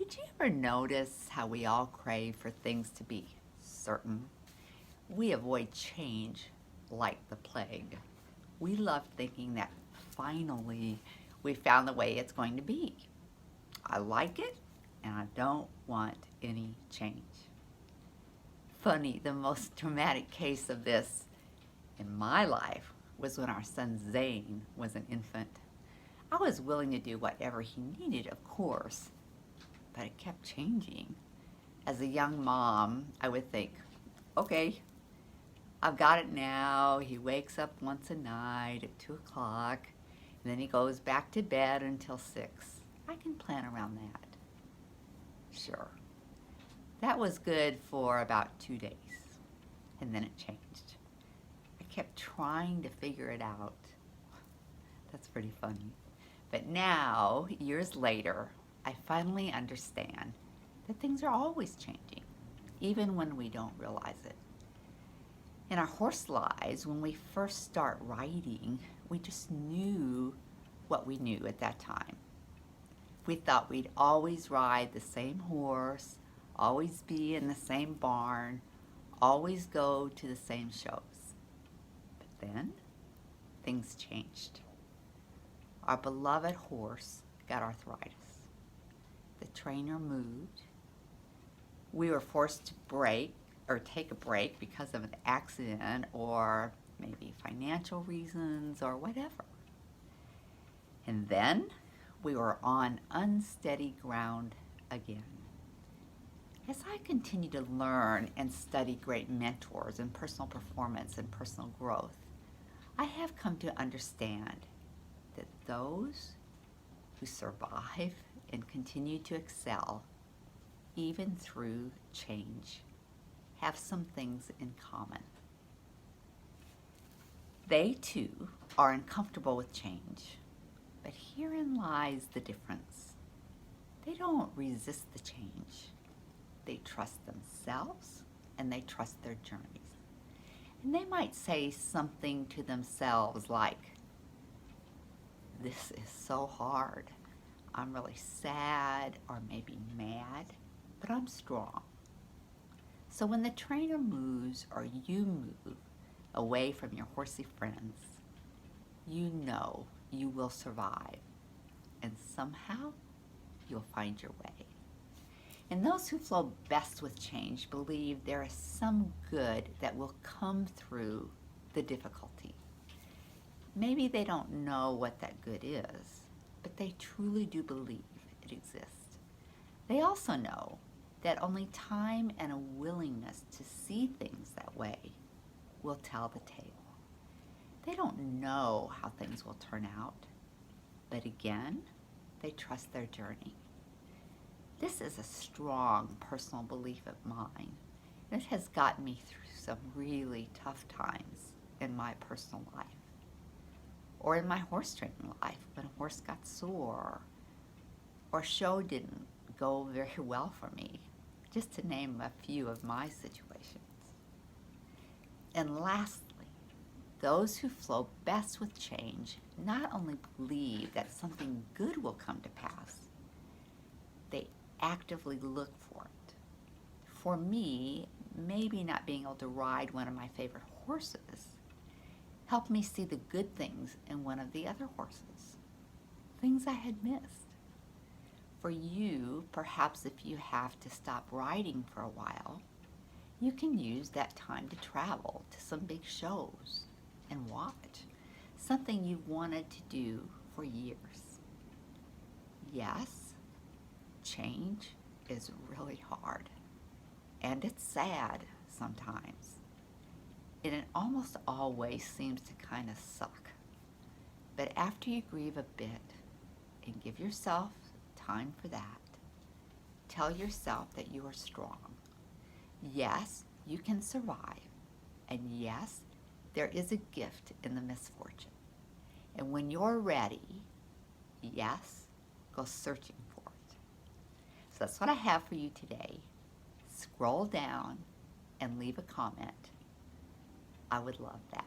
Did you ever notice how we all crave for things to be certain? We avoid change like the plague. We love thinking that finally we found the way it's going to be. I like it and I don't want any change. Funny, the most dramatic case of this in my life was when our son Zane was an infant. I was willing to do whatever he needed, of course, but it kept changing. As a young mom, I would think, okay, I've got it now. He wakes up once a night at 2 o'clock, and then he goes back to bed until 6. I can plan around that. Sure. That was good for about 2 days, and then it changed. I kept trying to figure it out. That's pretty funny. But now, years later, I finally understand that things are always changing, even when we don't realize it. In our horse lives, when we first start riding, we just knew what we knew at that time. We thought we'd always ride the same horse, always be in the same barn, always go to the same shows. But then, things changed. Our beloved horse got arthritis. The trainer moved. We were forced to break or take a break because of an accident or maybe financial reasons or whatever. And then we were on unsteady ground again. As I continue to learn and study great mentors in personal performance and personal growth, I have come to understand that those who survive and continue to excel, even through change, have some things in common. They too are uncomfortable with change, but herein lies the difference. They don't resist the change. They trust themselves and they trust their journeys. And they might say something to themselves like, "This is so hard. I'm really sad or maybe mad, but I'm strong." So when the trainer moves or you move away from your horsey friends, you know you will survive and somehow you'll find your way. And those who flow best with change believe there is some good that will come through the difficulty. Maybe they don't know what that good is, but they truly do believe it exists. They also know that only time and a willingness to see things that way will tell the tale. They don't know how things will turn out, but again, they trust their journey. This is a strong personal belief of mine. It has gotten me through some really tough times in my personal life, or in my horse training life when a horse got sore, or a show didn't go very well for me, just to name a few of my situations. And lastly, those who flow best with change not only believe that something good will come to pass, they actively look for it. For me, maybe not being able to ride one of my favorite horses helped me see the good things in one of the other horses, things I had missed. For you, perhaps if you have to stop riding for a while, you can use that time to travel to some big shows and watch, something you've wanted to do for years. Yes, change is really hard, and it's sad sometimes. And it almost always seems to kind of suck. But after you grieve a bit and give yourself time for that, tell yourself that you are strong. Yes, you can survive. And yes, there is a gift in the misfortune. And when you're ready, yes, go searching for it. So that's what I have for you today. Scroll down and leave a comment. I would love that.